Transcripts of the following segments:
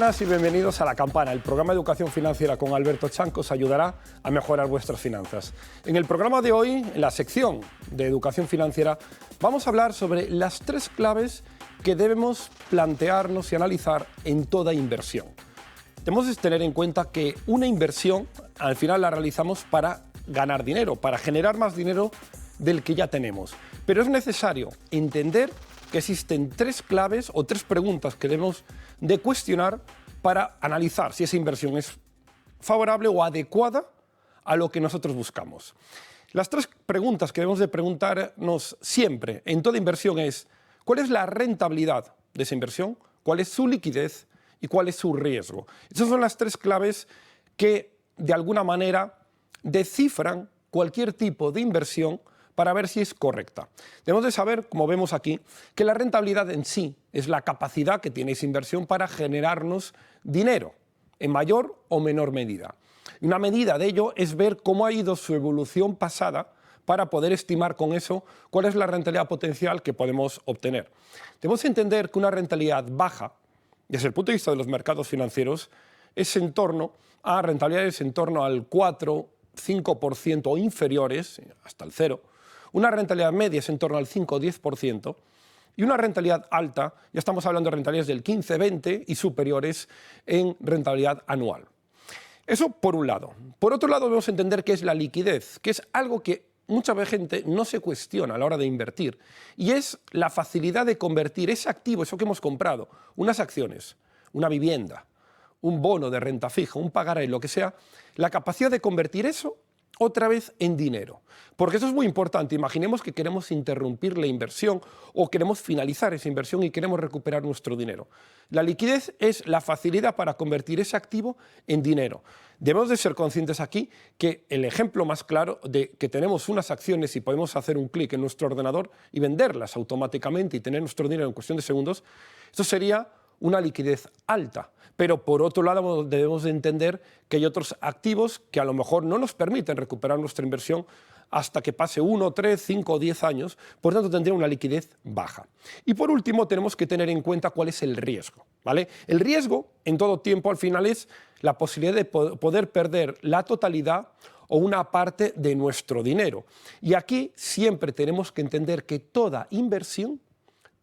buenas y bienvenidos a La Campana, el programa de educación financiera con Alberto Chan que os ayudará a mejorar vuestras finanzas. En el programa de hoy, en la sección de educación financiera, vamos a hablar sobre las 3 claves que debemos plantearnos y analizar en toda inversión. Tenemos que tener en cuenta que una inversión al final la realizamos para ganar dinero, para generar más dinero del que ya tenemos. Pero es necesario entender que existen 3 claves o 3 preguntas que debemos de cuestionar para analizar si esa inversión es favorable o adecuada a lo que nosotros buscamos. Las 3 preguntas que debemos de preguntarnos siempre en toda inversión es: ¿cuál es la rentabilidad de esa inversión? ¿Cuál es su liquidez? ¿Y cuál es su riesgo? Esas son las 3 claves que de alguna manera descifran cualquier tipo de inversión para ver si es correcta. Debemos de saber, como vemos aquí, que la rentabilidad en sí es la capacidad que tiene esa inversión para generarnos dinero, en mayor o menor medida. Y una medida de ello es ver cómo ha ido su evolución pasada para poder estimar con eso cuál es la rentabilidad potencial que podemos obtener. Debemos entender que una rentabilidad baja, desde el punto de vista de los mercados financieros, es en torno a rentabilidades en torno al 4, 5% o inferiores, hasta el 0%. Una rentabilidad media es en torno al 5 o 10%, y una rentabilidad alta, ya estamos hablando de rentabilidades del 15, 20 y superiores en rentabilidad anual. Eso por un lado. Por otro lado, debemos entender qué es la liquidez, que es algo que mucha gente no se cuestiona a la hora de invertir, y es la facilidad de convertir ese activo, eso que hemos comprado, unas acciones, una vivienda, un bono de renta fija, un pagaré, lo que sea, la capacidad de convertir eso otra vez en dinero. Porque eso es muy importante. Imaginemos que queremos interrumpir la inversión o queremos finalizar esa inversión y queremos recuperar nuestro dinero. La liquidez es la facilidad para convertir ese activo en dinero. Debemos de ser conscientes aquí que el ejemplo más claro de que tenemos unas acciones y podemos hacer un clic en nuestro ordenador y venderlas automáticamente y tener nuestro dinero en cuestión de segundos, esto sería una liquidez alta. Pero por otro lado debemos de entender que hay otros activos que a lo mejor no nos permiten recuperar nuestra inversión hasta que pase 1, 3, 5 o 10 años, por tanto tendría una liquidez baja. Y por último tenemos que tener en cuenta cuál es el riesgo, ¿vale? El riesgo en todo tiempo al final es la posibilidad de poder perder la totalidad o una parte de nuestro dinero. Y aquí siempre tenemos que entender que toda inversión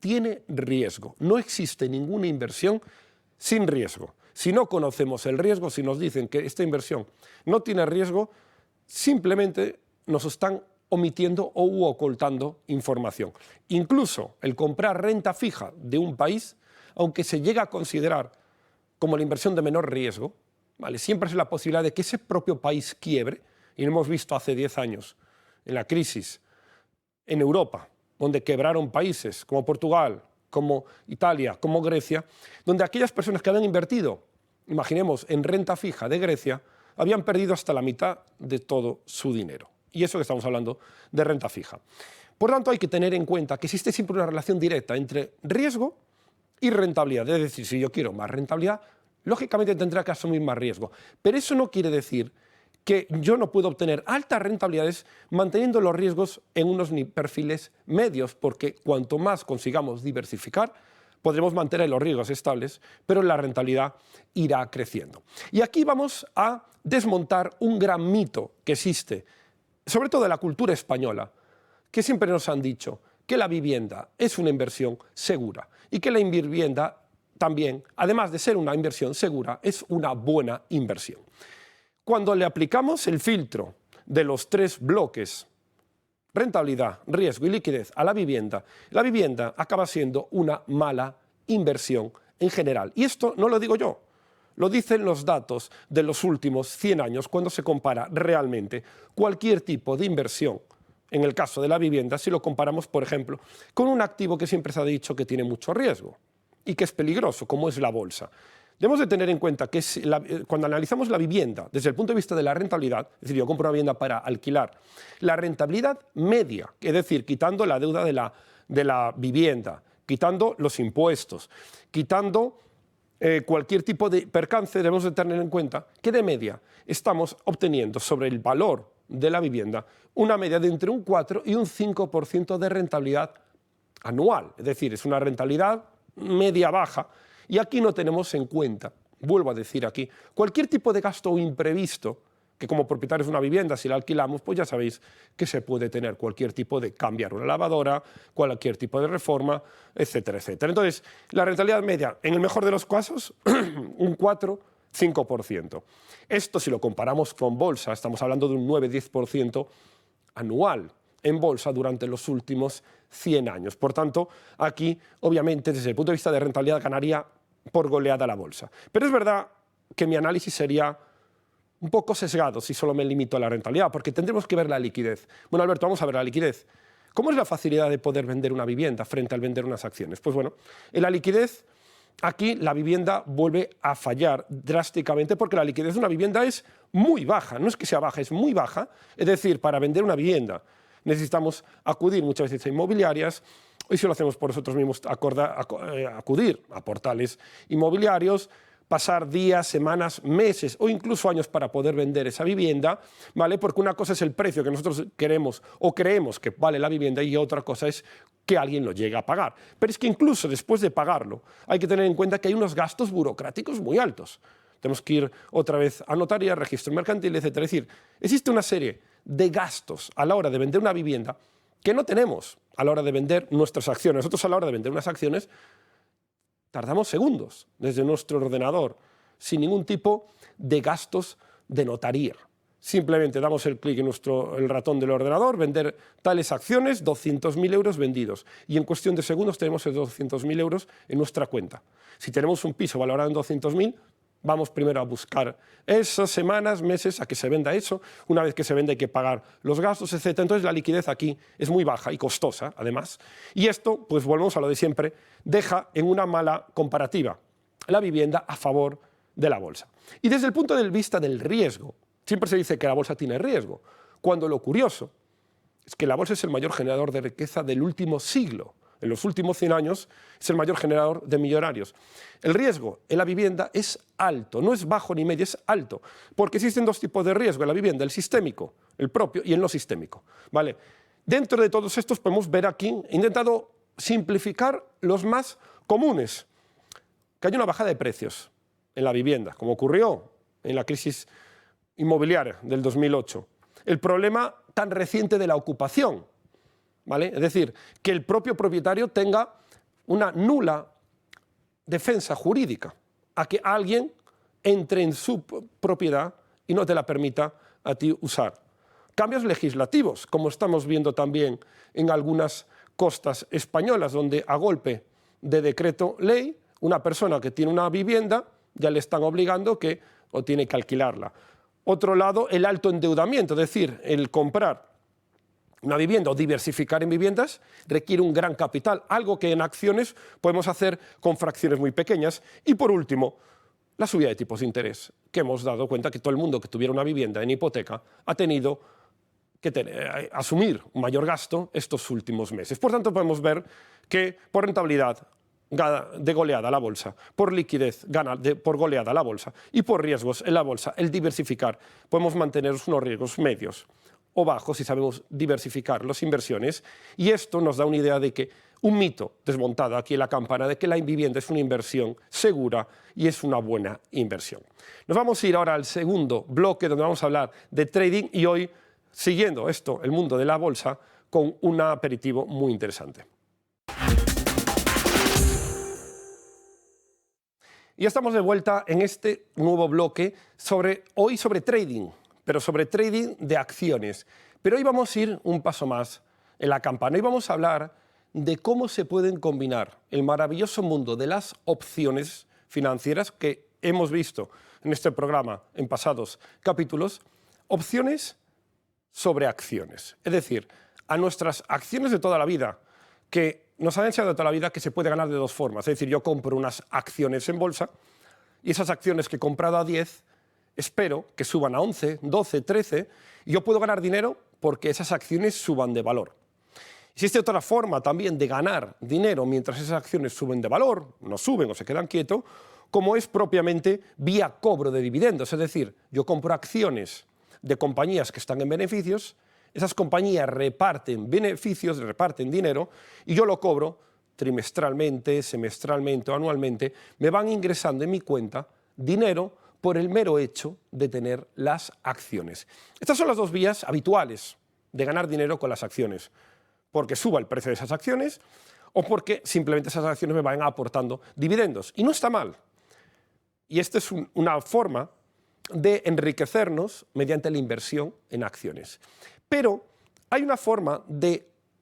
tiene riesgo. No existe ninguna inversión sin riesgo. Si no conocemos el riesgo, si nos dicen que esta inversión no tiene riesgo, simplemente nos están omitiendo o ocultando información. Incluso el comprar renta fija de un país, aunque se llega a considerar como la inversión de menor riesgo, ¿vale? Siempre es la posibilidad de que ese propio país quiebre, y lo hemos visto hace 10 años en la crisis en Europa, donde quebraron países como Portugal, como Italia, como Grecia, donde aquellas personas que habían invertido, imaginemos, en renta fija de Grecia, habían perdido hasta la mitad de todo su dinero. Y eso que estamos hablando de renta fija. Por tanto, hay que tener en cuenta que existe siempre una relación directa entre riesgo y rentabilidad. Es decir, si yo quiero más rentabilidad, lógicamente tendré que asumir más riesgo. Pero eso no quiere decir que yo no puedo obtener altas rentabilidades manteniendo los riesgos en unos perfiles medios, porque cuanto más consigamos diversificar, podremos mantener los riesgos estables, pero la rentabilidad irá creciendo. Y aquí vamos a desmontar un gran mito que existe, sobre todo de la cultura española, que siempre nos han dicho que la vivienda es una inversión segura y que la vivienda también, además de ser una inversión segura, es una buena inversión. Cuando le aplicamos el filtro de los 3 bloques, rentabilidad, riesgo y liquidez a la vivienda acaba siendo una mala inversión en general. Y esto no lo digo yo, lo dicen los datos de los últimos 100 años cuando se compara realmente cualquier tipo de inversión, en el caso de la vivienda, si lo comparamos, por ejemplo, con un activo que siempre se ha dicho que tiene mucho riesgo y que es peligroso, como es la bolsa. Debemos de tener en cuenta que cuando analizamos la vivienda desde el punto de vista de la rentabilidad, es decir, yo compro una vivienda para alquilar, la rentabilidad media, es decir, quitando la deuda de la vivienda, quitando los impuestos, quitando cualquier tipo de percance, debemos de tener en cuenta que de media estamos obteniendo sobre el valor de la vivienda una media de entre un 4 y un 5% de rentabilidad anual. Es decir, es una rentabilidad media-baja. Y aquí no tenemos en cuenta vuelvo a decir aquí, cualquier tipo de gasto imprevisto, que como propietarios de una vivienda, si la alquilamos, pues ya sabéis que se puede tener cualquier tipo de cambiar una lavadora, cualquier tipo de reforma, etcétera, etcétera. Entonces, la rentabilidad media, en el mejor de los casos, un 4-5%. Esto, si lo comparamos con bolsa, estamos hablando de un 9-10% anual en bolsa durante los últimos 100 años. Por tanto, aquí, obviamente, desde el punto de vista de rentabilidad, ganaría por goleada la bolsa. Pero es verdad que mi análisis sería un poco sesgado si solo me limito a la rentabilidad, porque tendremos que ver la liquidez. Bueno, Alberto, vamos a ver la liquidez. ¿Cómo es la facilidad de poder vender una vivienda frente al vender unas acciones? Pues bueno, en la liquidez, aquí la vivienda vuelve a fallar drásticamente porque la liquidez de una vivienda es muy baja, no es que sea baja, es muy baja. Es decir, para vender una vivienda necesitamos acudir muchas veces a inmobiliarias, y si lo hacemos por nosotros mismos, acudir a portales inmobiliarios, pasar días, semanas, meses o incluso años para poder vender esa vivienda, ¿vale? Porque una cosa es el precio que nosotros queremos o creemos que vale la vivienda y otra cosa es que alguien lo llegue a pagar. Pero es que incluso después de pagarlo hay que tener en cuenta que hay unos gastos burocráticos muy altos. Tenemos que ir otra vez a notaría, registro mercantil, etcétera. Es decir, existe una serie de gastos a la hora de vender una vivienda que no tenemos a la hora de vender nuestras acciones. Nosotros a la hora de vender unas acciones tardamos segundos desde nuestro ordenador, sin ningún tipo de gastos de notaría. Simplemente damos el clic en el ratón del ordenador, vender tales acciones, 200.000 euros vendidos. Y en cuestión de segundos tenemos esos 200.000 euros en nuestra cuenta. Si tenemos un piso valorado en 200.000, vamos primero a buscar esas semanas, meses, a que se venda eso. Una vez que se vende hay que pagar los gastos, etc. Entonces la liquidez aquí es muy baja y costosa, además. Y esto, pues volvemos a lo de siempre, deja en una mala comparativa la vivienda a favor de la bolsa. Y desde el punto de vista del riesgo, siempre se dice que la bolsa tiene riesgo, cuando lo curioso es que la bolsa es el mayor generador de riqueza del último siglo. En los últimos 100 años es el mayor generador de millonarios. El riesgo en la vivienda es alto, no es bajo ni medio, es alto, porque existen dos tipos de riesgo en la vivienda, el sistémico, el propio, y el no sistémico, ¿vale? Dentro de todos estos podemos ver aquí, he intentado simplificar los más comunes, que hay una bajada de precios en la vivienda, como ocurrió en la crisis inmobiliaria del 2008. El problema tan reciente de la ocupación, ¿vale? Es decir, que el propio propietario tenga una nula defensa jurídica a que alguien entre en su propiedad y no te la permita a ti usar. Cambios legislativos, como estamos viendo también en algunas costas españolas, donde a golpe de decreto ley, una persona que tiene una vivienda ya le están obligando que o tiene que alquilarla. Otro lado, el alto endeudamiento, es decir, el comprar una vivienda o diversificar en viviendas requiere un gran capital, algo que en acciones podemos hacer con fracciones muy pequeñas. Y por último, la subida de tipos de interés, que hemos dado cuenta que todo el mundo que tuviera una vivienda en hipoteca ha tenido que asumir un mayor gasto estos últimos meses. Por tanto, podemos ver que por rentabilidad gana de goleada la bolsa, por liquidez gana por goleada la bolsa y por riesgos en la bolsa, el diversificar, podemos mantener unos riesgos medios o bajos si sabemos diversificar las inversiones, y esto nos da una idea de que un mito desmontado aquí en la campana de que la vivienda es una inversión segura y es una buena inversión. Nos vamos a ir ahora al segundo bloque donde vamos a hablar de trading y hoy, siguiendo esto, el mundo de la bolsa, con un aperitivo muy interesante. Y ya estamos de vuelta en este nuevo bloque hoy sobre trading, pero sobre trading de acciones. Pero hoy vamos a ir un paso más en la campana y vamos a hablar de cómo se pueden combinar el maravilloso mundo de las opciones financieras que hemos visto en este programa en pasados capítulos, opciones sobre acciones. Es decir, a nuestras acciones de toda la vida, que nos han enseñado de toda la vida que se puede ganar de dos formas. Es decir, yo compro unas acciones en bolsa y esas acciones que he comprado a 10 espero que suban a 11, 12, 13 y yo puedo ganar dinero porque esas acciones suban de valor. Existe otra forma también de ganar dinero mientras esas acciones suben de valor, no suben o se quedan quietos, como es propiamente vía cobro de dividendos. Es decir, yo compro acciones de compañías que están en beneficios, esas compañías reparten beneficios, reparten dinero y yo lo cobro trimestralmente, semestralmente o anualmente, me van ingresando en mi cuenta dinero por el mero hecho de tener las acciones. Estas son las dos vías habituales de ganar dinero con las acciones, porque suba el precio de esas acciones o porque simplemente esas acciones me vayan aportando dividendos. Y no está mal. Y esta es una forma de enriquecernos mediante la inversión en acciones. Pero hay una forma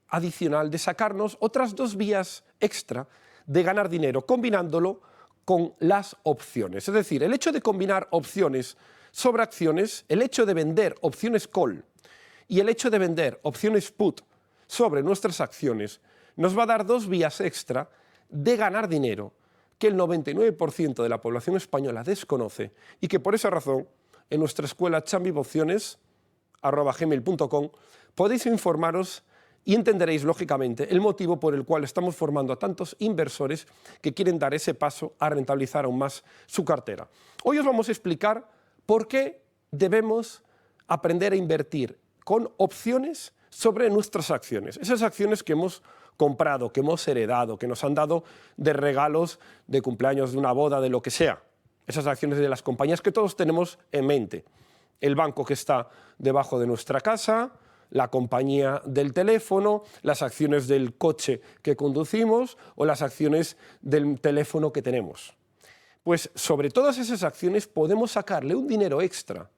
adicional de sacarnos otras dos vías extra de ganar dinero, combinándolo con las opciones. Es decir, el hecho de combinar opciones sobre acciones, el hecho de vender opciones call y el hecho de vender opciones put sobre nuestras acciones nos va a dar dos vías extra de ganar dinero que el 99% de la población española desconoce y que por esa razón en nuestra escuela chambivopciones@gmail.com podéis informaros y entenderéis lógicamente el motivo por el cual estamos formando a tantos inversores que quieren dar ese paso a rentabilizar aún más su cartera. Hoy os vamos a explicar por qué debemos aprender a invertir con opciones sobre nuestras acciones. Esas acciones que hemos comprado, que hemos heredado, que nos han dado de regalos, de cumpleaños, de una boda, de lo que sea. Esas acciones de las compañías que todos tenemos en mente. El banco que está debajo de nuestra casa, la compañía del teléfono, las acciones del coche que conducimos o las acciones del teléfono que tenemos. Pues sobre todas esas acciones podemos sacarle un dinero extra.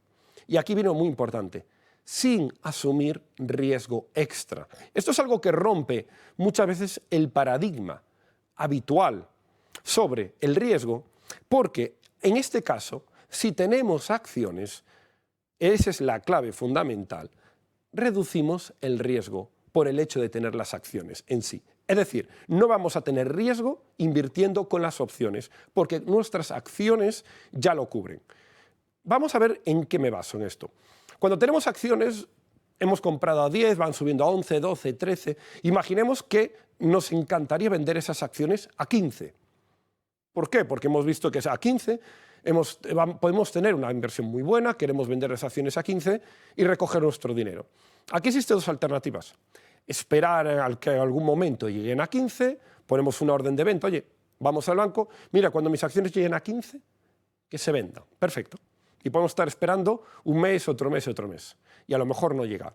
Y aquí viene muy importante, sin asumir riesgo extra. Esto es algo que rompe muchas veces el paradigma habitual sobre el riesgo, porque en este caso, si tenemos acciones, esa es la clave fundamental, reducimos el riesgo por el hecho de tener las acciones en sí. Es decir, no vamos a tener riesgo invirtiendo con las opciones, porque nuestras acciones ya lo cubren. Vamos a ver en qué me baso en esto. Cuando tenemos acciones, hemos comprado a 10, van subiendo a 11, 12, 13. Imaginemos que nos encantaría vender esas acciones a 15. ¿Por qué? Porque hemos visto que a 15 podemos tener una inversión muy buena, queremos vender las acciones a 15 y recoger nuestro dinero. Aquí existen dos alternativas. Esperar a que en algún momento lleguen a 15, ponemos una orden de venta, oye, vamos al banco, mira, cuando mis acciones lleguen a 15, que se vendan. Perfecto. Y podemos estar esperando un mes, otro mes, otro mes. Y a lo mejor no llega.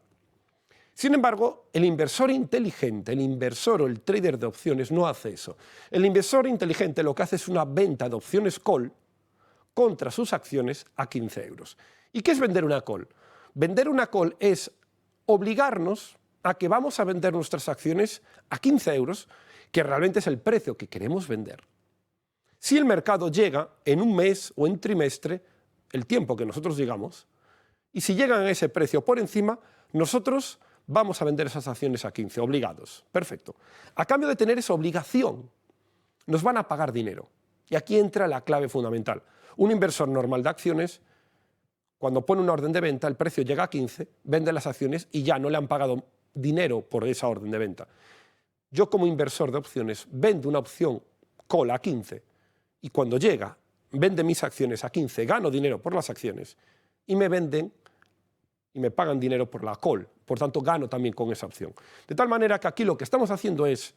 Sin embargo, el inversor inteligente, el inversor o el trader de opciones no hace eso. El inversor inteligente lo que hace es una venta de opciones call contra sus acciones a 15 euros. ¿Y qué es vender una call? Vender una call es obligarnos a que vamos a vender nuestras acciones a 15 euros, que realmente es el precio que queremos vender. Si el mercado llega en un mes o en trimestre, el tiempo que nosotros llegamos, y si llegan a ese precio por encima, nosotros vamos a vender esas acciones a 15, obligados. Perfecto. A cambio de tener esa obligación, nos van a pagar dinero. Y aquí entra la clave fundamental. Un inversor normal de acciones, cuando pone una orden de venta, el precio llega a 15, vende las acciones y ya no le han pagado dinero por esa orden de venta. Yo como inversor de opciones vendo una opción call a 15 y cuando llega, vende mis acciones a 15, gano dinero por las acciones y me venden y me pagan dinero por la call. Por tanto, gano también con esa opción. De tal manera que aquí lo que estamos haciendo es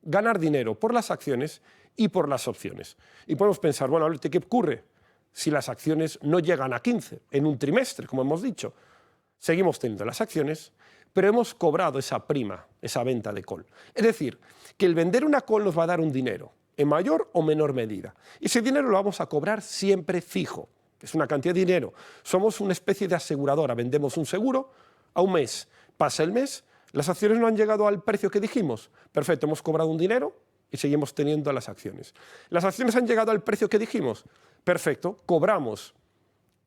ganar dinero por las acciones y por las opciones. Y podemos pensar, bueno, ¿qué ocurre si las acciones no llegan a 15 en un trimestre, como hemos dicho? Seguimos teniendo las acciones, pero hemos cobrado esa prima, esa venta de call. Es decir, que el vender una call nos va a dar un dinero, en mayor o menor medida. Y ese dinero lo vamos a cobrar siempre fijo. Es una cantidad de dinero. Somos una especie de aseguradora. Vendemos un seguro a un mes. Pasa el mes, las acciones no han llegado al precio que dijimos. Perfecto, hemos cobrado un dinero y seguimos teniendo las acciones. Las acciones han llegado al precio que dijimos. Perfecto, cobramos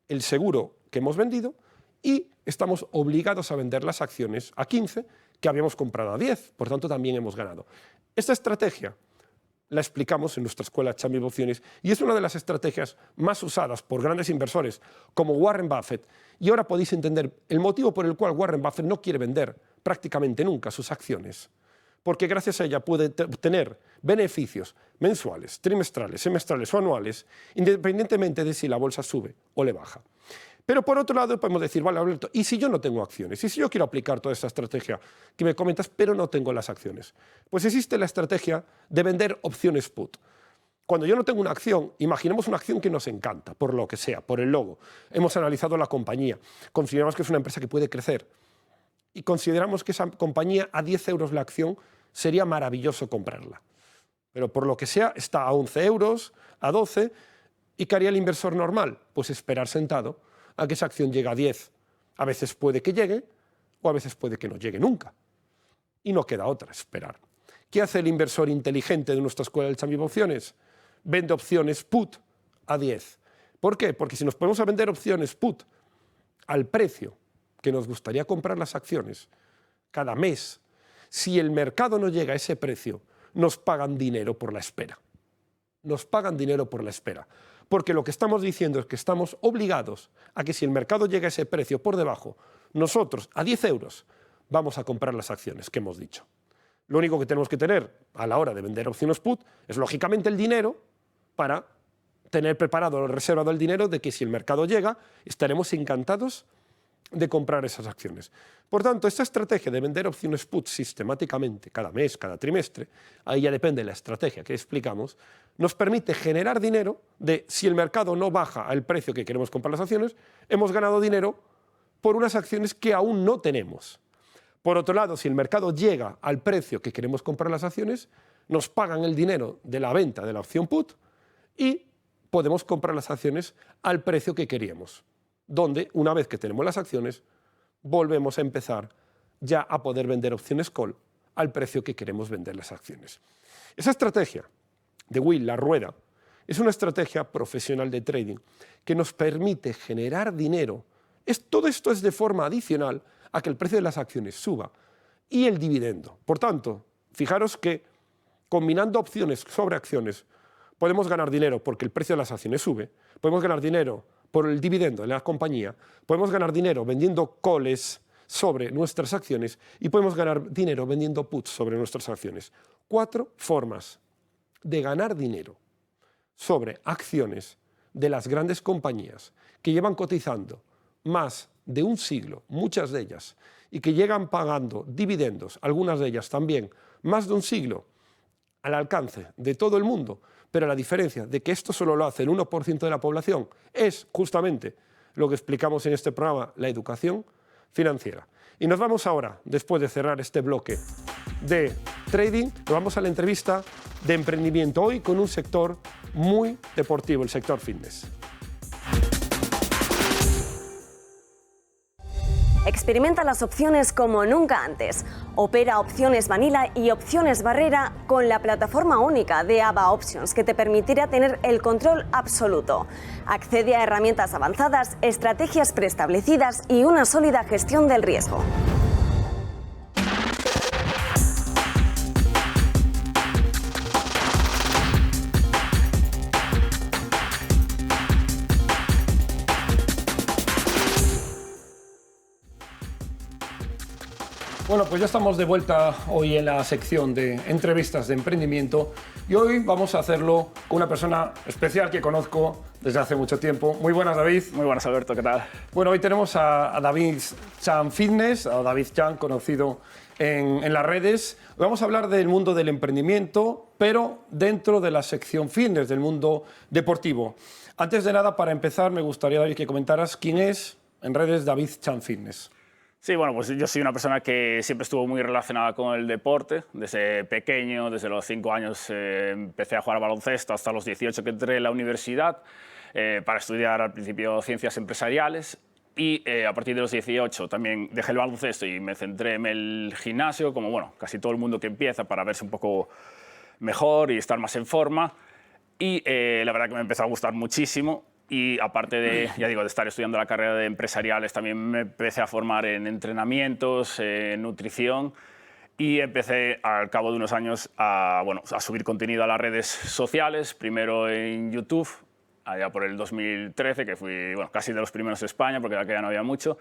el seguro que hemos vendido y estamos obligados a vender las acciones a 15 que habíamos comprado a 10. Por tanto, también hemos ganado. Esta estrategia la explicamos en nuestra escuela Chambio Opciones y es una de las estrategias más usadas por grandes inversores como Warren Buffett. Y ahora podéis entender el motivo por el cual Warren Buffett no quiere vender prácticamente nunca sus acciones. Porque gracias a ella puede obtener beneficios mensuales, trimestrales, semestrales o anuales, independientemente de si la bolsa sube o le baja. Pero por otro lado podemos decir, vale, Alberto, ¿y si yo no tengo acciones? ¿Y si yo quiero aplicar toda esta estrategia que me comentas, pero no tengo las acciones? Pues existe la estrategia de vender opciones put. Cuando yo no tengo una acción, imaginemos una acción que nos encanta, por lo que sea, por el logo. Hemos analizado la compañía, consideramos que es una empresa que puede crecer y consideramos que esa compañía a 10 euros la acción sería maravilloso comprarla. Pero por lo que sea está a 11 euros, a 12, ¿y qué haría el inversor normal? Pues esperar sentado a que esa acción llegue a 10. A veces puede que llegue o a veces puede que no llegue nunca. Y no queda otra, esperar. ¿Qué hace el inversor inteligente de nuestra escuela del Champion Opciones? Vende opciones put a 10. ¿Por qué? Porque si nos ponemos a vender opciones put al precio que nos gustaría comprar las acciones cada mes, si el mercado no llega a ese precio, nos pagan dinero por la espera. Nos pagan dinero por la espera. Porque lo que estamos diciendo es que estamos obligados a que si el mercado llega a ese precio por debajo, nosotros a 10 euros vamos a comprar las acciones que hemos dicho. Lo único que tenemos que tener a la hora de vender opciones put es lógicamente el dinero para tener preparado, reservado el dinero de que si el mercado llega, estaremos encantados de comprar esas acciones. Por tanto, esta estrategia de vender opciones put sistemáticamente, cada mes, cada trimestre, ahí ya depende de la estrategia que explicamos, nos permite generar dinero de si el mercado no baja al precio que queremos comprar las acciones, hemos ganado dinero por unas acciones que aún no tenemos. Por otro lado, si el mercado llega al precio que queremos comprar las acciones, nos pagan el dinero de la venta de la opción put y podemos comprar las acciones al precio que queríamos, donde una vez que tenemos las acciones, volvemos a empezar ya a poder vender opciones call al precio que queremos vender las acciones. Esa estrategia de Will, la rueda, es una estrategia profesional de trading que nos permite generar dinero. Todo esto es de forma adicional a que el precio de las acciones suba y el dividendo. Por tanto, fijaros que combinando opciones sobre acciones podemos ganar dinero porque el precio de las acciones sube, podemos ganar dinero por el dividendo de la compañía, podemos ganar dinero vendiendo calls sobre nuestras acciones y podemos ganar dinero vendiendo puts sobre nuestras acciones. 4 formas de ganar dinero sobre acciones de las grandes compañías que llevan cotizando más de un siglo, muchas de ellas, y que llegan pagando dividendos, algunas de ellas también, más de un siglo, al alcance de todo el mundo, pero la diferencia de que esto solo lo hace el 1% de la población es justamente lo que explicamos en este programa, la educación financiera. Y nos vamos ahora, después de cerrar este bloque de trading, nos vamos a la entrevista de emprendimiento hoy con un sector muy deportivo, el sector fitness. Experimenta las opciones como nunca antes. Opera opciones Vanilla y opciones Barrera con la plataforma única de ABA Options que te permitirá tener el control absoluto. Accede a herramientas avanzadas, estrategias preestablecidas y una sólida gestión del riesgo. Bueno, pues ya estamos de vuelta hoy en la sección de entrevistas de emprendimiento y hoy vamos a hacerlo con una persona especial que conozco desde hace mucho tiempo. Muy buenas, David. Muy buenas, Alberto, ¿qué tal? Bueno, hoy tenemos a David Chan Fitness, o David Chan, conocido en las redes. Hoy vamos a hablar del mundo del emprendimiento, pero dentro de la sección fitness, del mundo deportivo. Antes de nada, para empezar, me gustaría, David, que comentaras quién es en redes David Chan Fitness. Sí, bueno, pues yo soy una persona que siempre estuvo muy relacionada con el deporte. Desde pequeño, desde los 5 años, empecé a jugar baloncesto hasta los 18 que entré en la universidad para estudiar al principio ciencias empresariales. Y a partir de los 18 también dejé el baloncesto y me centré en el gimnasio, como bueno, casi todo el mundo que empieza, para verse un poco mejor y estar más en forma. Y la verdad que me empezó a gustar muchísimo. Y aparte de, ya digo, de estar estudiando la carrera de empresariales, también me empecé a formar en entrenamientos, en nutrición, y empecé al cabo de unos años a subir contenido a las redes sociales, primero en YouTube, allá por el 2013, que fui casi de los primeros en España, porque de aquella no había mucho,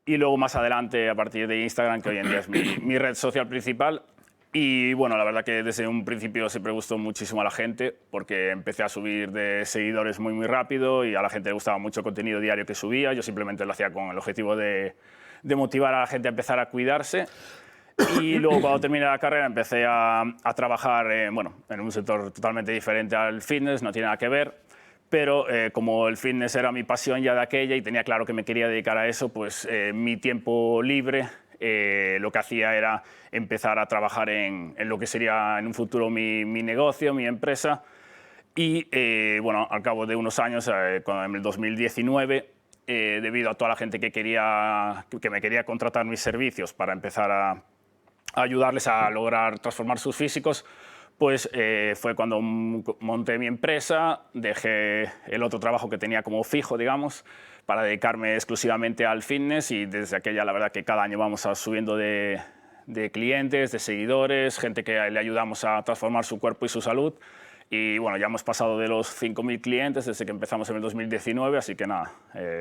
y luego más adelante a partir de Instagram, que hoy en día es mi red social principal. Y bueno, la verdad que desde un principio siempre gustó muchísimo a la gente porque empecé a subir de seguidores muy rápido y a la gente le gustaba mucho el contenido diario que subía. Yo simplemente lo hacía con el objetivo de motivar a la gente a empezar a cuidarse. Y luego, cuando terminé la carrera, empecé a trabajar bueno, en un sector totalmente diferente al fitness, no tiene nada que ver. Pero como el fitness era mi pasión ya de aquella y tenía claro que me quería dedicar a eso, pues mi tiempo libre lo que hacía era empezar a trabajar en lo que sería en un futuro mi negocio, mi empresa. Y bueno, al cabo de unos años, en el 2019, debido a toda la gente que me quería contratar mis servicios para empezar a ayudarles a lograr transformar sus físicos, pues fue cuando monté mi empresa, dejé el otro trabajo que tenía como fijo, digamos, para dedicarme exclusivamente al fitness, y desde aquella la verdad que cada año vamos subiendo de clientes, de seguidores, gente que le ayudamos a transformar su cuerpo y su salud. Y bueno, ya hemos pasado de los 5.000 clientes desde que empezamos en el 2019, así que nada,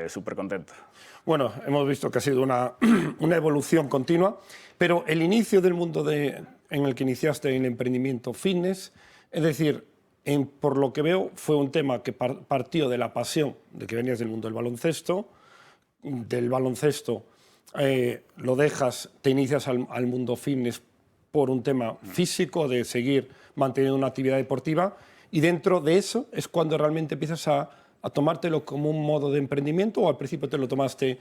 súper contento. Bueno, hemos visto que ha sido una evolución continua, pero el inicio del mundo en el que iniciaste en el emprendimiento fitness, es decir, por lo que veo, fue un tema que partió de la pasión de que venías del mundo del baloncesto lo dejas, te inicias al mundo fitness por un tema físico, de seguir manteniendo una actividad deportiva, y dentro de eso es cuando realmente empiezas a tomártelo como un modo de emprendimiento, o al principio te lo tomaste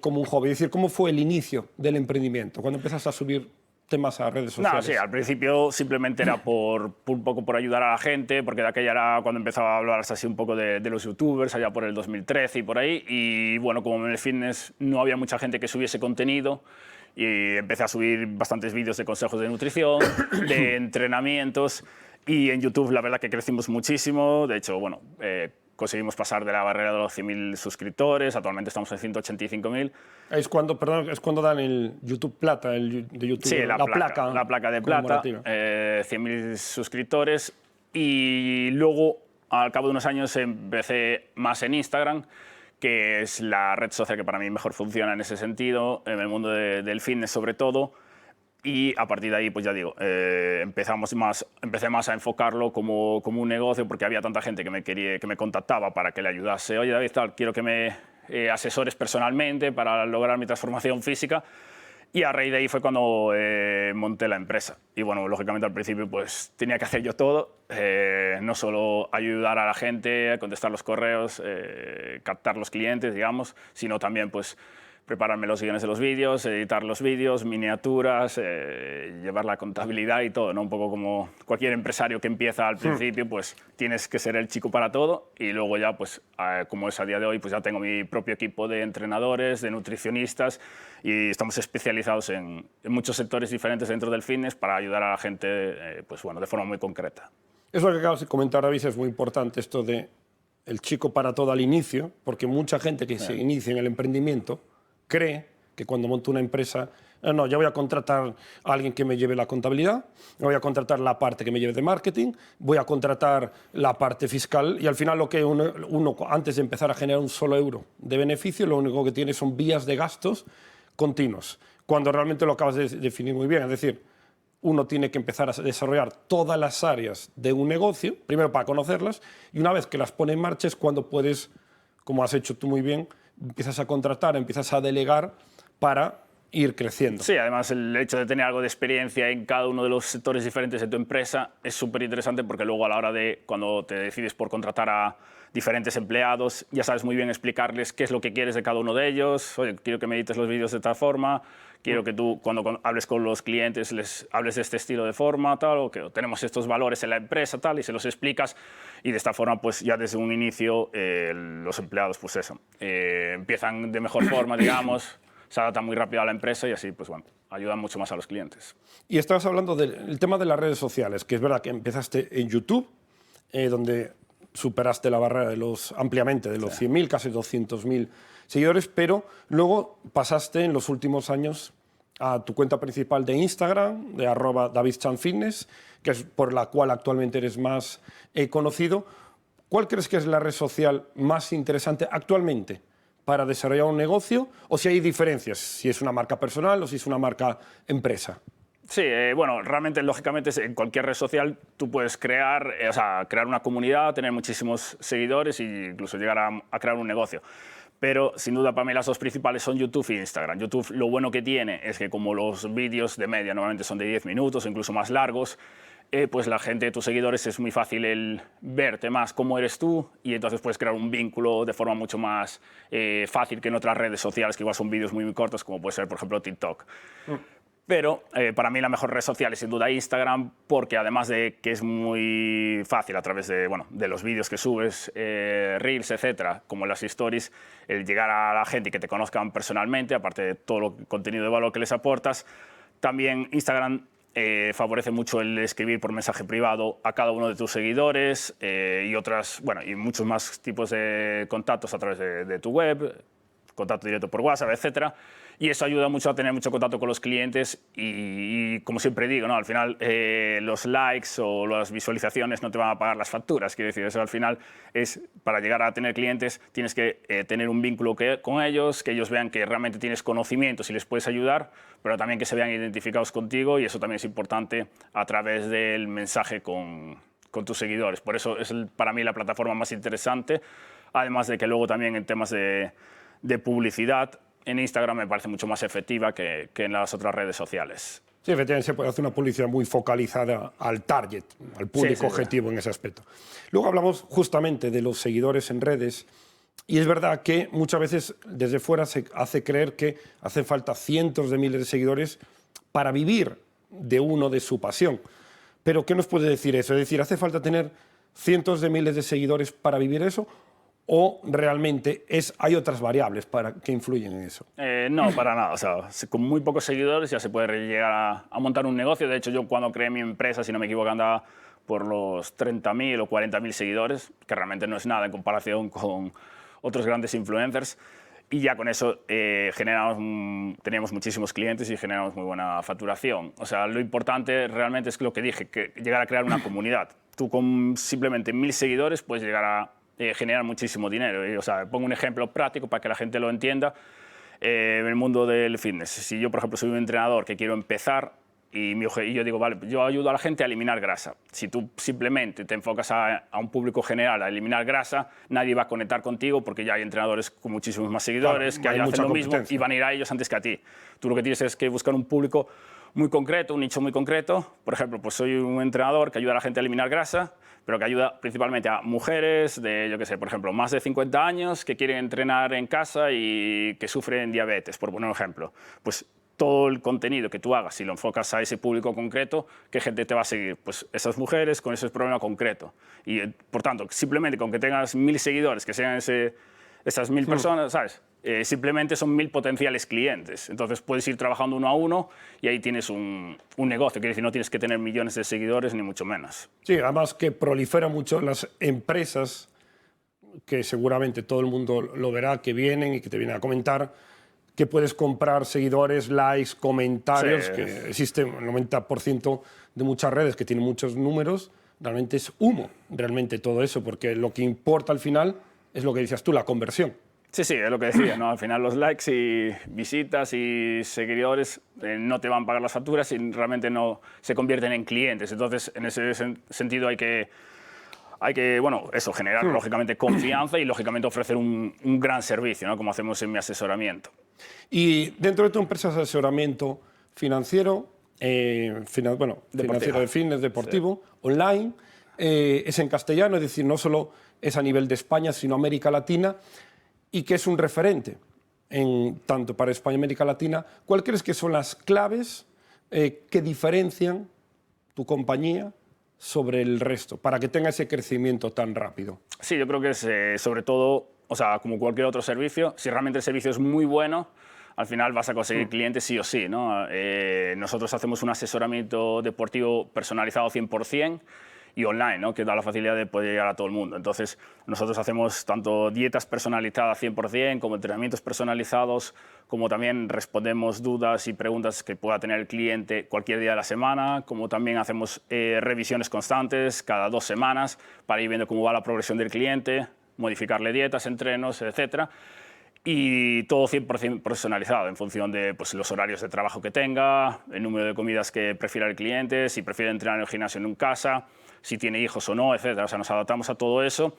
como un hobby. Es decir, ¿cómo fue el inicio del emprendimiento? ¿Cuándo empezaste a subir temas a redes sociales? No, sí, al principio simplemente era un poco por ayudar a la gente, porque de aquella era cuando empezaba a hablar así un poco de los youtubers, allá por el 2013 y por ahí. Y bueno, como en el fitness no había mucha gente que subiese contenido, y empecé a subir bastantes vídeos de consejos de nutrición, de entrenamientos, y en YouTube la verdad que crecimos muchísimo. De hecho, bueno, conseguimos pasar de la barrera de los 100.000 suscriptores, actualmente estamos en 185.000. Es cuando dan el YouTube Plata, de YouTube, sí, la placa de plata, 100.000 suscriptores. Y luego, al cabo de unos años, empecé más en Instagram, que es la red social que para mí mejor funciona en ese sentido, en el mundo del fitness sobre todo. Y a partir de ahí, pues ya digo, empecé más a enfocarlo como un negocio, porque había tanta gente que me contactaba para que le ayudase. Oye, David, quiero que me asesores personalmente para lograr mi transformación física. Y a raíz de ahí fue cuando monté la empresa. Y bueno, lógicamente al principio pues tenía que hacer yo todo, no solo ayudar a la gente, a contestar los correos, captar los clientes, digamos, sino también pues prepararme los guiones de los vídeos, editar los vídeos, miniaturas, llevar la contabilidad y todo, ¿no? Un poco como cualquier empresario que empieza al principio, pues tienes que ser el chico para todo, y luego ya, pues como es a día de hoy, pues ya tengo mi propio equipo de entrenadores, de nutricionistas, y estamos especializados en muchos sectores diferentes dentro del fitness para ayudar a la gente, pues bueno, de forma muy concreta. Eso que acabas de comentar, David, es muy importante, esto de el chico para todo al inicio, porque mucha gente que se inicia en el emprendimiento cree que cuando monta una empresa, no, ya voy a contratar a alguien que me lleve la contabilidad, voy a contratar la parte que me lleve de marketing, voy a contratar la parte fiscal, y al final lo que uno antes de empezar a generar un solo euro de beneficio, lo único que tiene son vías de gastos continuos, cuando realmente lo acabas de definir muy bien. Es decir, uno tiene que empezar a desarrollar todas las áreas de un negocio, primero para conocerlas, y una vez que las pone en marcha es cuando puedes, como has hecho tú muy bien, empiezas a contratar, empiezas a delegar para ir creciendo. Sí, además el hecho de tener algo de experiencia en cada uno de los sectores diferentes de tu empresa es súper interesante, porque luego a la hora de cuando te decides por contratar a diferentes empleados, ya sabes muy bien explicarles qué es lo que quieres de cada uno de ellos. Oye, quiero que me edites los vídeos de tal forma, quiero que tú cuando hables con los clientes les hables de este estilo de forma, tal, o que tenemos estos valores en la empresa, tal, y se los explicas, y de esta forma pues ya desde un inicio los empleados pues eso, empiezan de mejor forma, digamos, se adaptan muy rápido a la empresa, y así pues bueno, ayudan mucho más a los clientes. Y estabas hablando del tema de las redes sociales, que es verdad que empezaste en YouTube, donde superaste la barrera ampliamente de los 100.000, casi 200.000 seguidores, pero luego pasaste en los últimos años a tu cuenta principal de Instagram, de @davidchanfitness, que es por la cual actualmente eres más conocido. ¿Cuál crees que es la red social más interesante actualmente para desarrollar un negocio? O si hay diferencias, si es una marca personal o si es una marca empresa. Sí, bueno, realmente, lógicamente, en cualquier red social tú puedes crear una comunidad, tener muchísimos seguidores e incluso llegar a crear un negocio. Pero sin duda para mí las dos principales son YouTube e Instagram. YouTube lo bueno que tiene es que como los vídeos de media normalmente son de 10 minutos o incluso más largos, pues la gente, tus seguidores, es muy fácil el verte más cómo eres tú y entonces puedes crear un vínculo de forma mucho más fácil que en otras redes sociales que igual son vídeos muy cortos como puede ser por ejemplo TikTok. Pero para mí la mejor red social es sin duda Instagram, porque además de que es muy fácil a través de, bueno, de los vídeos que subes, Reels, etcétera, como las stories, el llegar a la gente y que te conozcan personalmente, aparte de todo el contenido de valor que les aportas. También Instagram favorece mucho el escribir por mensaje privado a cada uno de tus seguidores y muchos más tipos de contactos a través de tu web, contacto directo por WhatsApp, etcétera. Y eso ayuda mucho a tener mucho contacto con los clientes y como siempre digo, ¿no? Al final los likes o las visualizaciones no te van a pagar las facturas. Quiero decir, eso al final es para llegar a tener clientes tienes que tener un vínculo con ellos, que ellos vean que realmente tienes conocimientos y les puedes ayudar, pero también que se vean identificados contigo y eso también es importante a través del mensaje con tus seguidores. Por eso es para mí la plataforma más interesante, además de que luego también en temas de publicidad, en Instagram me parece mucho más efectiva que en las otras redes sociales. Sí, efectivamente se puede hacer una publicidad muy focalizada al target, al público objetivo en ese aspecto. Luego hablamos justamente de los seguidores en redes y es verdad que muchas veces desde fuera se hace creer que hacen falta cientos de miles de seguidores para vivir de su pasión. Pero ¿qué nos puede decir eso? Es decir, ¿hace falta tener cientos de miles de seguidores para vivir eso? ¿O realmente hay otras variables que influyen en eso? No, para nada. O sea, con muy pocos seguidores ya se puede llegar a montar un negocio. De hecho, yo cuando creé mi empresa, si no me equivoco, andaba por los 30.000 o 40.000 seguidores, que realmente no es nada en comparación con otros grandes influencers. Y ya con eso teníamos muchísimos clientes y generamos muy buena facturación. O sea, lo importante realmente es lo que dije, que llegar a crear una comunidad. Tú con simplemente 1.000 seguidores puedes llegar a generar muchísimo dinero. O sea, pongo un ejemplo práctico para que la gente lo entienda. En el mundo del fitness, si yo, por ejemplo, soy un entrenador que quiero empezar y yo digo, vale, yo ayudo a la gente a eliminar grasa. Si tú simplemente te enfocas a un público general a eliminar grasa, nadie va a conectar contigo porque ya hay entrenadores con muchísimos más seguidores, claro, que hacen lo mismo y van a ir a ellos antes que a ti. Tú lo que tienes es que buscar un público muy concreto, un nicho muy concreto. Por ejemplo, pues soy un entrenador que ayuda a la gente a eliminar grasa, pero que ayuda principalmente a mujeres de, yo qué sé, por ejemplo, más de 50 años que quieren entrenar en casa y que sufren diabetes, por poner un ejemplo. Pues todo el contenido que tú hagas, si lo enfocas a ese público concreto, ¿qué gente te va a seguir? Pues esas mujeres con ese problema concreto. Y, por tanto, simplemente con que tengas 1.000 seguidores, que sean esas 1.000 personas, ¿sabes? Simplemente son 1.000 potenciales clientes. Entonces puedes ir trabajando uno a uno y ahí tienes un negocio. Quiere decir, no tienes que tener millones de seguidores, ni mucho menos. Sí, además que proliferan mucho las empresas, que seguramente todo el mundo lo verá, que vienen y que te vienen a comentar, que puedes comprar seguidores, likes, comentarios, sí, que existe el 90% de muchas redes que tienen muchos números, realmente es humo, realmente todo eso, porque lo que importa al final es lo que decías tú, la conversión. Sí, sí, es lo que decía, ¿no? Al final los likes y visitas y seguidores no te van a pagar las facturas y realmente no se convierten en clientes. Entonces, en ese sentido hay que bueno, eso, generar lógicamente confianza y lógicamente ofrecer un gran servicio, ¿no? Como hacemos en mi asesoramiento. Y dentro de tu empresa de asesoramiento financiero, financiero de fitness, deportivo, sí, online, es en castellano, es decir, no solo es a nivel de España, sino América Latina, y que es un referente tanto para España y América Latina. ¿Cuál crees que son las claves que diferencian tu compañía sobre el resto, para que tenga ese crecimiento tan rápido? Sí, yo creo que es sobre todo, o sea, como cualquier otro servicio, si realmente el servicio es muy bueno, al final vas a conseguir clientes sí o sí, ¿no? Nosotros hacemos un asesoramiento deportivo personalizado 100%, y online, ¿no? Que da la facilidad de poder llegar a todo el mundo. Entonces, nosotros hacemos tanto dietas personalizadas 100%, como entrenamientos personalizados, como también respondemos dudas y preguntas que pueda tener el cliente cualquier día de la semana, como también hacemos revisiones constantes cada 2 semanas para ir viendo cómo va la progresión del cliente, modificarle dietas, entrenos, etcétera. Y todo 100% personalizado en función de pues, los horarios de trabajo que tenga, el número de comidas que prefiera el cliente, si prefiere entrenar en el gimnasio o en casa, si tiene hijos o no, etcétera. O sea, nos adaptamos a todo eso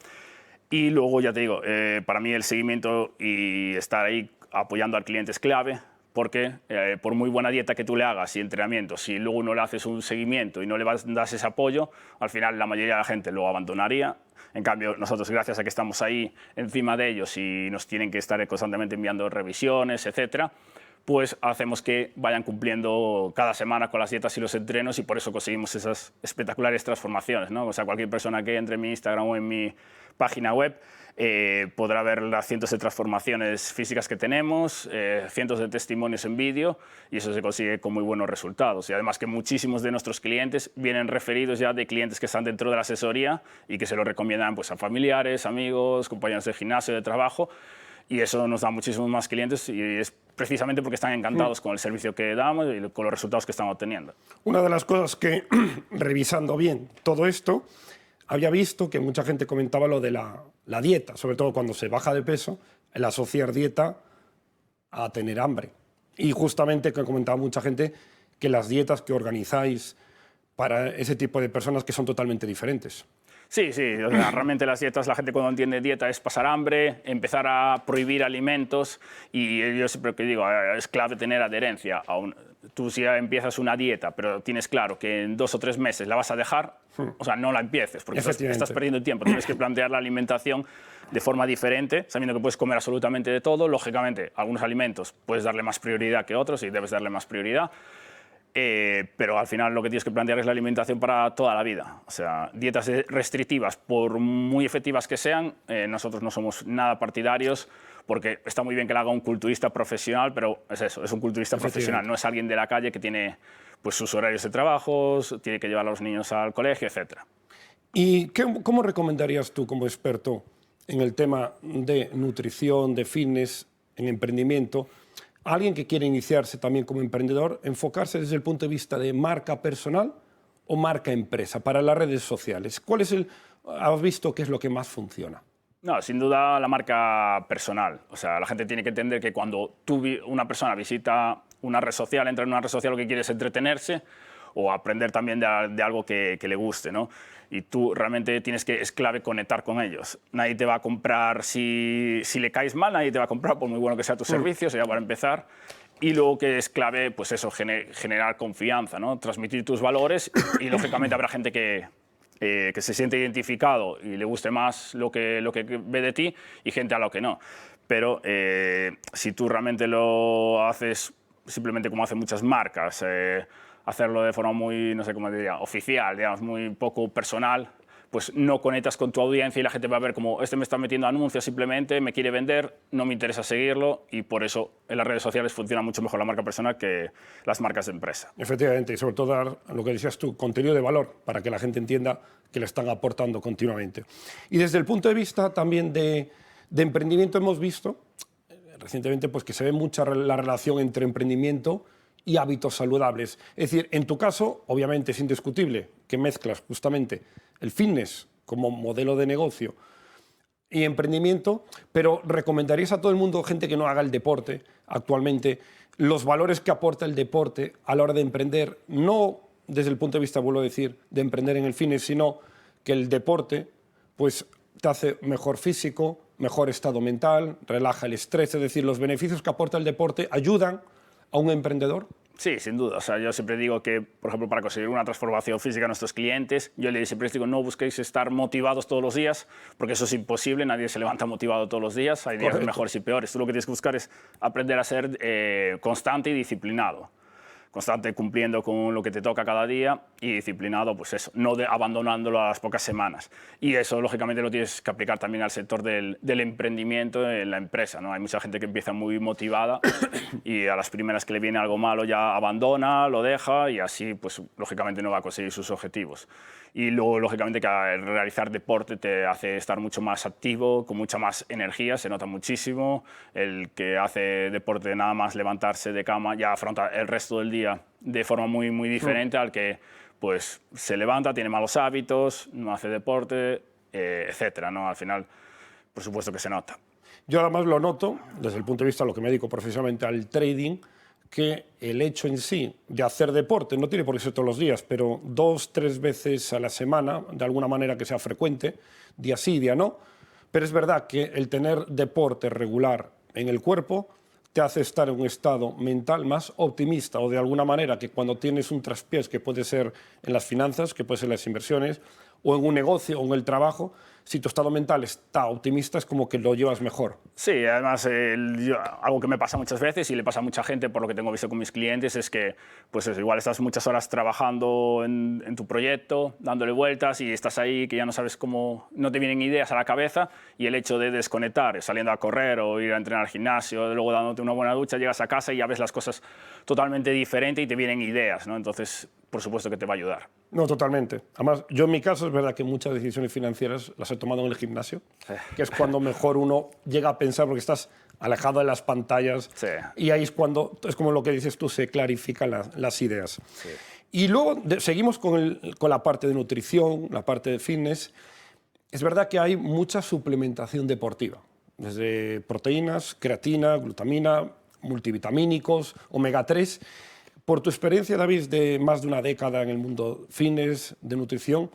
Y luego, ya te digo, para mí el seguimiento y estar ahí apoyando al cliente es clave, porque por muy buena dieta que tú le hagas y entrenamiento, si luego no le haces un seguimiento y no le das ese apoyo, al final la mayoría de la gente lo abandonaría. En cambio, nosotros, gracias a que estamos ahí encima de ellos y nos tienen que estar constantemente enviando revisiones, etcétera, pues hacemos que vayan cumpliendo cada semana con las dietas y los entrenos, y por eso conseguimos esas espectaculares transformaciones, ¿no? O sea, cualquier persona que entre en mi Instagram o en mi página web podrá ver las cientos de transformaciones físicas que tenemos, cientos de testimonios en vídeo, y eso se consigue con muy buenos resultados. Y además que muchísimos de nuestros clientes vienen referidos ya de clientes que están dentro de la asesoría y que se lo recomiendan pues, a familiares, amigos, compañeros de gimnasio, de trabajo, y eso nos da muchísimos más clientes, y es precisamente porque están encantados con el servicio que damos y con los resultados que están obteniendo. Una de las cosas que, revisando bien todo esto, había visto que mucha gente comentaba lo de la dieta, sobre todo cuando se baja de peso, el asociar dieta a tener hambre. Y justamente que comentaba mucha gente que las dietas que organizáis para ese tipo de personas que son totalmente diferentes. Sí, sí, o sea, realmente las dietas, la gente cuando entiende dieta es pasar hambre, empezar a prohibir alimentos, y yo siempre que digo, es clave tener adherencia. Tú si empiezas una dieta, pero tienes claro que en 2 o 3 meses la vas a dejar, o sea, no la empieces, porque estás perdiendo tiempo. Tienes que plantear la alimentación de forma diferente, sabiendo que puedes comer absolutamente de todo. Lógicamente, algunos alimentos puedes darle más prioridad que otros y debes darle más prioridad. Pero al final lo que tienes que plantear es la alimentación para toda la vida. O sea, dietas restrictivas, por muy efectivas que sean, nosotros no somos nada partidarios, porque está muy bien que la haga un culturista profesional, pero es eso, es un culturista profesional, no es alguien de la calle que tiene pues, sus horarios de trabajo, tiene que llevar a los niños al colegio, etc. ¿Y cómo recomendarías tú, como experto en el tema de nutrición, de fitness, en emprendimiento, a alguien que quiere iniciarse también como emprendedor, enfocarse desde el punto de vista de marca personal o marca empresa para las redes sociales? ¿Has visto qué es lo que más funciona? No, sin duda la marca personal. O sea, la gente tiene que entender que cuando una persona visita una red social, entra en una red social, lo que quiere es entretenerse o aprender también de algo que le guste, ¿no? Y tú realmente es clave conectar con ellos. Nadie te va a comprar, si le caes mal, nadie te va a comprar por muy bueno que sea tu servicio, ya para empezar. Y luego que es clave, pues eso, generar confianza, ¿no? Transmitir tus valores, y lógicamente habrá gente que se siente identificado y le guste más lo que ve de ti, y gente a lo que no. Pero si tú realmente lo haces simplemente como hacen muchas marcas, hacerlo de forma muy, no sé cómo diría, oficial, digamos, muy poco personal, pues no conectas con tu audiencia y la gente va a ver como este me está metiendo anuncios simplemente, me quiere vender, no me interesa seguirlo, y por eso en las redes sociales funciona mucho mejor la marca personal que las marcas de empresa. Efectivamente, y sobre todo dar, lo que decías tú, contenido de valor para que la gente entienda que le están aportando continuamente. Y desde el punto de vista también de emprendimiento hemos visto recientemente pues, que se ve mucha la relación entre emprendimiento y hábitos saludables. Es decir, en tu caso, obviamente es indiscutible que mezclas justamente el fitness como modelo de negocio y emprendimiento, pero ¿recomendarías a todo el mundo, gente que no haga el deporte actualmente, los valores que aporta el deporte a la hora de emprender, no desde el punto de vista, vuelvo a decir, de emprender en el fitness, sino que el deporte pues, te hace mejor físico, mejor estado mental, relaja el estrés? Es decir, los beneficios que aporta el deporte ayudan a un emprendedor. Sí, sin duda. O sea, yo siempre digo que, por ejemplo, para conseguir una transformación física a nuestros clientes, yo siempre les digo, no busquéis estar motivados todos los días, porque eso es imposible, nadie se levanta motivado todos los días, hay días mejores y peores. Tú lo que tienes que buscar es aprender a ser constante y disciplinado. Constante cumpliendo con lo que te toca cada día, y disciplinado, pues eso, no abandonándolo a las pocas semanas. Y eso, lógicamente, lo tienes que aplicar también al sector del emprendimiento en la empresa, ¿no? Hay mucha gente que empieza muy motivada y a las primeras que le viene algo malo ya abandona, lo deja, y así, pues, lógicamente no va a conseguir sus objetivos. Y luego, lógicamente, que realizar deporte te hace estar mucho más activo, con mucha más energía, se nota muchísimo. El que hace deporte nada más levantarse de cama ya afronta el resto del día de forma muy, muy diferente al que pues, se levanta, tiene malos hábitos, no hace deporte, etcétera, ¿no? Al final, por supuesto que se nota. Yo además lo noto, desde el punto de vista de lo que me dedico profesionalmente al trading, que el hecho en sí de hacer deporte, no tiene por qué ser todos los días, pero 2 o 3 veces a la semana, de alguna manera que sea frecuente, día sí, día no, Pero es verdad que el tener deporte regular en el cuerpo te hace estar en un estado mental más optimista, o de alguna manera que cuando tienes un traspiés, que puede ser en las finanzas, que puede ser en las inversiones, o en un negocio o en el trabajo, si tu estado mental está optimista es como que lo llevas mejor. Sí, además algo que me pasa muchas veces y le pasa a mucha gente por lo que tengo visto con mis clientes es que pues eso, igual estás muchas horas trabajando en tu proyecto, dándole vueltas y estás ahí que ya no sabes cómo, no te vienen ideas a la cabeza y el hecho de desconectar, saliendo a correr o ir a entrenar al gimnasio, luego dándote una buena ducha, llegas a casa y ya ves las cosas totalmente diferente y te vienen ideas, ¿no? Entonces, por supuesto que te va a ayudar. No, totalmente. Además, yo en mi caso es verdad que muchas decisiones financieras las he tomado en el gimnasio, que es cuando mejor uno llega a pensar porque estás alejado de las pantallas y ahí es cuando, es como lo que dices tú, se clarifican las ideas. Sí. Y luego seguimos con la parte de nutrición, la parte de fitness. Es verdad que hay mucha suplementación deportiva, desde proteínas, creatina, glutamina, multivitamínicos, omega 3. Por tu experiencia, David, de más de una década en el mundo fitness, de nutrición,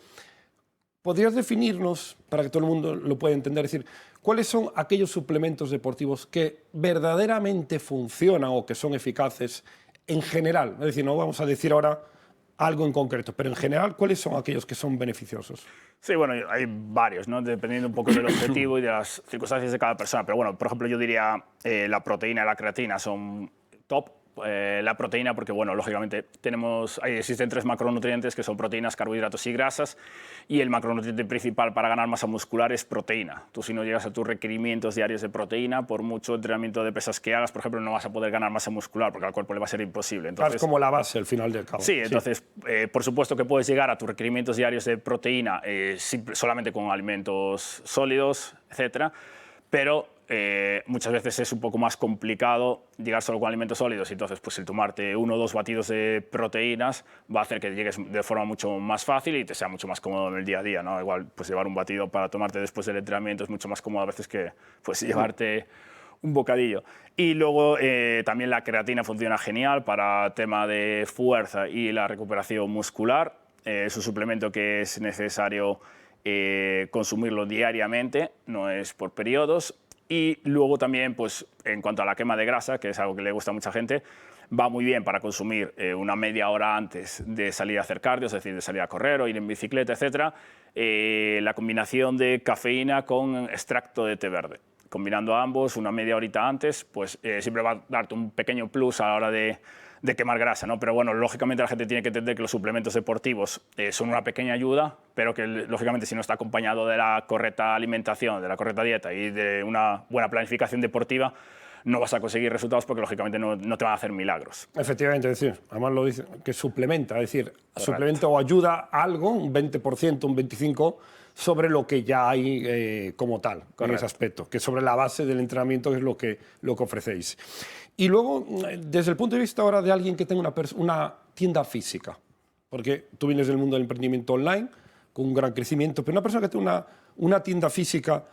¿podrías definirnos, para que todo el mundo lo pueda entender, es decir, cuáles son aquellos suplementos deportivos que verdaderamente funcionan o que son eficaces en general? Es decir, no vamos a decir ahora algo en concreto, pero en general, ¿cuáles son aquellos que son beneficiosos? Sí, bueno, hay varios, ¿no? Dependiendo un poco del objetivo y de las circunstancias de cada persona. Pero bueno, por ejemplo, yo diría la proteína y la creatina son top. La proteína, porque bueno, lógicamente existen 3 macronutrientes que son proteínas, carbohidratos y grasas, y el macronutriente principal para ganar masa muscular es proteína. Tú si no llegas a tus requerimientos diarios de proteína, por mucho entrenamiento de pesas que hagas, por ejemplo, no vas a poder ganar masa muscular porque al cuerpo le va a ser imposible. Entonces, es como la base al final del cabo. Sí, entonces, por supuesto que puedes llegar a tus requerimientos diarios de proteína solamente con alimentos sólidos, etcétera, pero muchas veces es un poco más complicado llegar solo con alimentos sólidos, y entonces pues el tomarte 1 o 2 batidos de proteínas va a hacer que llegues de forma mucho más fácil y te sea mucho más cómodo en el día a día, ¿no? Igual pues llevar un batido para tomarte después del entrenamiento es mucho más cómodo a veces que pues llevarte un bocadillo. Y luego también la creatina funciona genial para tema de fuerza y la recuperación muscular. Es un suplemento que es necesario consumirlo diariamente, no es por periodos. Y luego también, pues, en cuanto a la quema de grasa, que es algo que le gusta a mucha gente, va muy bien para consumir una media hora antes de salir a hacer cardio, es decir, de salir a correr o ir en bicicleta, etc. La combinación de cafeína con extracto de té verde. Combinando ambos una media horita antes, pues siempre va a darte un pequeño plus a la hora de quemar grasa, ¿no? Pero bueno, lógicamente la gente tiene que entender que los suplementos deportivos son una pequeña ayuda, pero que lógicamente si no está acompañado de la correcta alimentación, de la correcta dieta y de una buena planificación deportiva, no vas a conseguir resultados porque lógicamente no te van a hacer milagros. Efectivamente, es decir, además lo dice, que suplementa, es decir, Correcto. Suplementa o ayuda algo, un 20%, un 25%, sobre lo que ya hay como tal, Correcto. En ese aspecto, que sobre la base del entrenamiento es lo que ofrecéis. Y luego, desde el punto de vista ahora de alguien que tenga una tienda física, porque tú vienes del mundo del emprendimiento online, con un gran crecimiento, pero una persona que tenga una tienda física,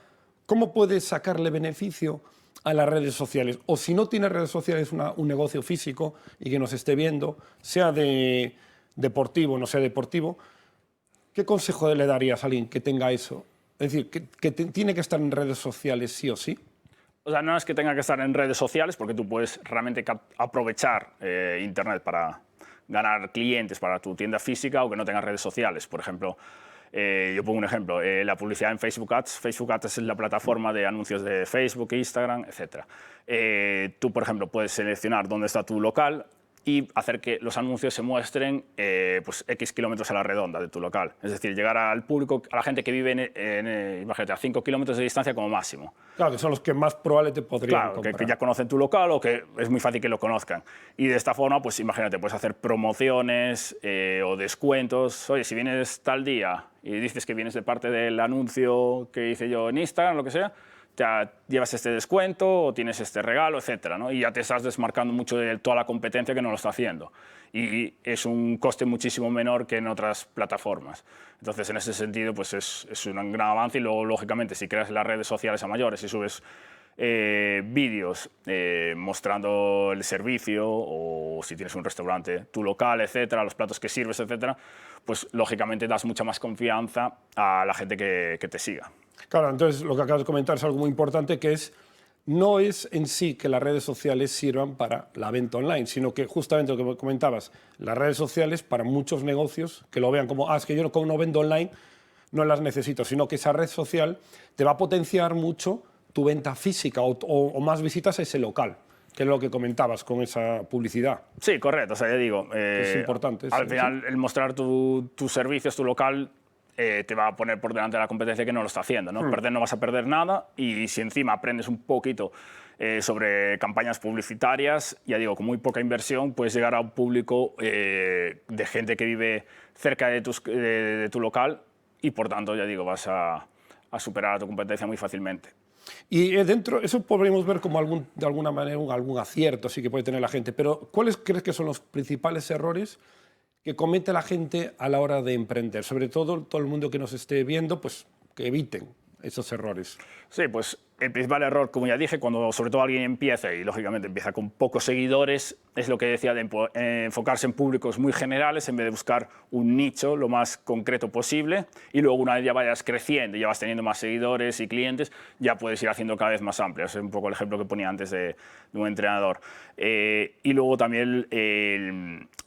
¿cómo puede sacarle beneficio a las redes sociales? O si no tiene redes sociales, un negocio físico y que nos esté viendo, sea de deportivo o no sea deportivo, ¿qué consejo le darías a alguien que tenga eso? Es decir, que tiene que estar en redes sociales sí o sí. O sea, no es que tenga que estar en redes sociales, porque tú puedes realmente aprovechar Internet para ganar clientes para tu tienda física, o que no tengas redes sociales. Por ejemplo, yo pongo un ejemplo, la publicidad en Facebook Ads. Facebook Ads es la plataforma de anuncios de Facebook, Instagram, etc. Tú, por ejemplo, puedes seleccionar dónde está tu local y hacer que los anuncios se muestren pues X kilómetros a la redonda de tu local. Es decir, llegar al público, a la gente que vive imagínate, a 5 kilómetros de distancia como máximo. Claro, que son los que más probable te podrían comprar. Que ya conocen tu local o que es muy fácil que lo conozcan. Y de esta forma, pues imagínate, puedes hacer promociones o descuentos. Oye, si vienes tal día y dices que vienes de parte del anuncio que hice yo en Instagram, lo que sea, ya llevas este descuento o tienes este regalo, etcétera, ¿no? Y ya te estás desmarcando mucho de toda la competencia que no lo está haciendo. Y es un coste muchísimo menor que en otras plataformas. Entonces, en ese sentido, pues es un gran avance. Y luego, lógicamente, si creas las redes sociales a mayores y subes vídeos mostrando el servicio, o si tienes un restaurante, tu local, etcétera, los platos que sirves, etcétera, pues lógicamente das mucha más confianza a la gente que te siga. Claro, entonces lo que acabas de comentar es algo muy importante, que es no es en sí que las redes sociales sirvan para la venta online, sino que justamente lo que comentabas, las redes sociales para muchos negocios que lo vean como, es que yo como no vendo online, no las necesito, sino que esa red social te va a potenciar mucho tu venta física o más visitas a ese local, que es lo que comentabas con esa publicidad. Sí, correcto. O sea, ya digo, Es importante. al final, el mostrar tus servicios, tu local, te va a poner por delante de la competencia que no lo está haciendo, ¿no? Perder no vas a perder nada, y si encima aprendes un poquito sobre campañas publicitarias, ya digo, con muy poca inversión puedes llegar a un público de gente que vive cerca de tu local, y por tanto, ya digo, vas a superar a tu competencia muy fácilmente. Y dentro, eso podríamos ver como de alguna manera algún acierto sí que puede tener la gente, pero ¿cuáles crees que son los principales errores que comete la gente a la hora de emprender? Sobre todo el mundo que nos esté viendo, pues que eviten esos errores. Sí, pues el principal error, como ya dije, cuando sobre todo alguien empieza, y lógicamente empieza con pocos seguidores, es lo que decía de enfocarse en públicos muy generales en vez de buscar un nicho lo más concreto posible, y luego una vez ya vayas creciendo y ya vas teniendo más seguidores y clientes, ya puedes ir haciendo cada vez más amplio. Ese es un poco el ejemplo que ponía antes de un entrenador. Y luego también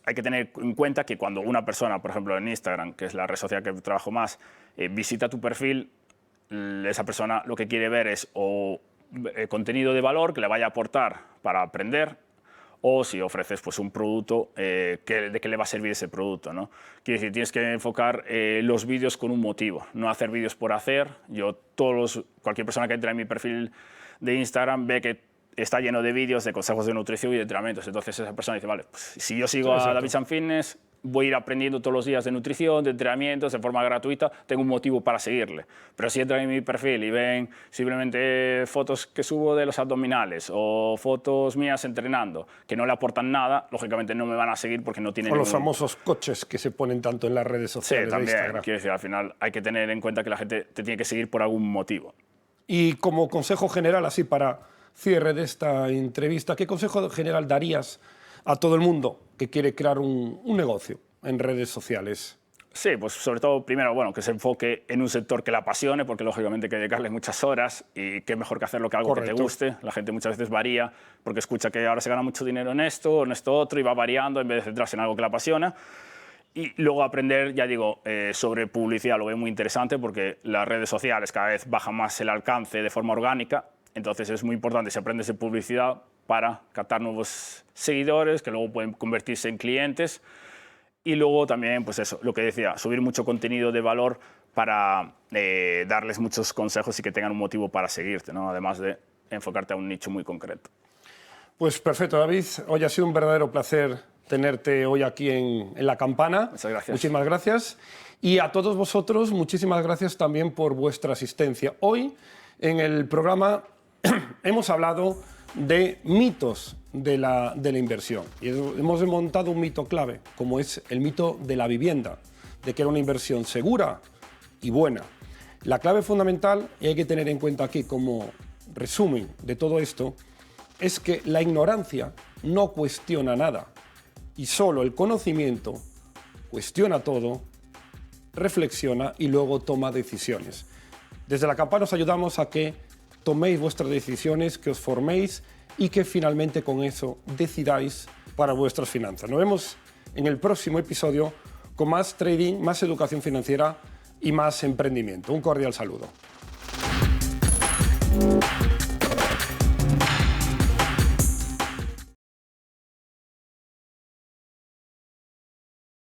hay que tener en cuenta que cuando una persona, por ejemplo en Instagram, que es la red social que trabajo más, visita tu perfil, esa persona lo que quiere ver es o contenido de valor que le vaya a aportar para aprender, o si ofreces pues, un producto, de qué le va a servir ese producto, ¿no? Quiere decir, tienes que enfocar los vídeos con un motivo, no hacer vídeos por hacer. Cualquier persona que entre en mi perfil de Instagram ve que está lleno de vídeos de consejos de nutrición y de entrenamientos. Entonces esa persona dice, vale, pues, si yo sigo a David San Fitness, voy a ir aprendiendo todos los días de nutrición, de entrenamientos, de forma gratuita, tengo un motivo para seguirle. Pero si entran en mi perfil y ven simplemente fotos que subo de los abdominales o fotos mías entrenando, que no le aportan nada, lógicamente no me van a seguir porque no tienen... O los famosos coches que se ponen tanto en las redes sociales. Sí, también. De Instagram. Quiero decir, al final hay que tener en cuenta que la gente te tiene que seguir por algún motivo. Y como consejo general, así para cierre de esta entrevista, ¿qué consejo general darías a todo el mundo que quiere crear un negocio en redes sociales? Sí, pues sobre todo, primero, bueno, que se enfoque en un sector que le apasione, porque lógicamente hay que dedicarle muchas horas, y qué mejor que hacerlo que algo Correcto. que te guste. La gente muchas veces varía porque escucha que ahora se gana mucho dinero en esto o en esto otro, y va variando en vez de centrarse en algo que le apasiona. Y luego aprender, ya digo, sobre publicidad lo veo muy interesante, porque las redes sociales cada vez bajan más el alcance de forma orgánica. Entonces es muy importante si aprendes de publicidad para captar nuevos seguidores que luego pueden convertirse en clientes. Y luego también, pues eso, lo que decía, subir mucho contenido de valor para darles muchos consejos y que tengan un motivo para seguirte, ¿no? Además de enfocarte a un nicho muy concreto. Pues perfecto, David. Hoy ha sido un verdadero placer tenerte hoy aquí en La Campana. Muchas gracias. Muchísimas gracias. Y a todos vosotros, muchísimas gracias también por vuestra asistencia. Hoy, en el programa, hemos hablado de mitos de la inversión. Y hemos desmontado un mito clave, como es el mito de la vivienda, de que era una inversión segura y buena. La clave fundamental, y hay que tener en cuenta aquí como resumen de todo esto, es que la ignorancia no cuestiona nada, y solo el conocimiento cuestiona todo, reflexiona y luego toma decisiones. Desde La Campana os ayudamos a que toméis vuestras decisiones, que os forméis y que finalmente con eso decidáis para vuestras finanzas. Nos vemos en el próximo episodio con más trading, más educación financiera y más emprendimiento. Un cordial saludo.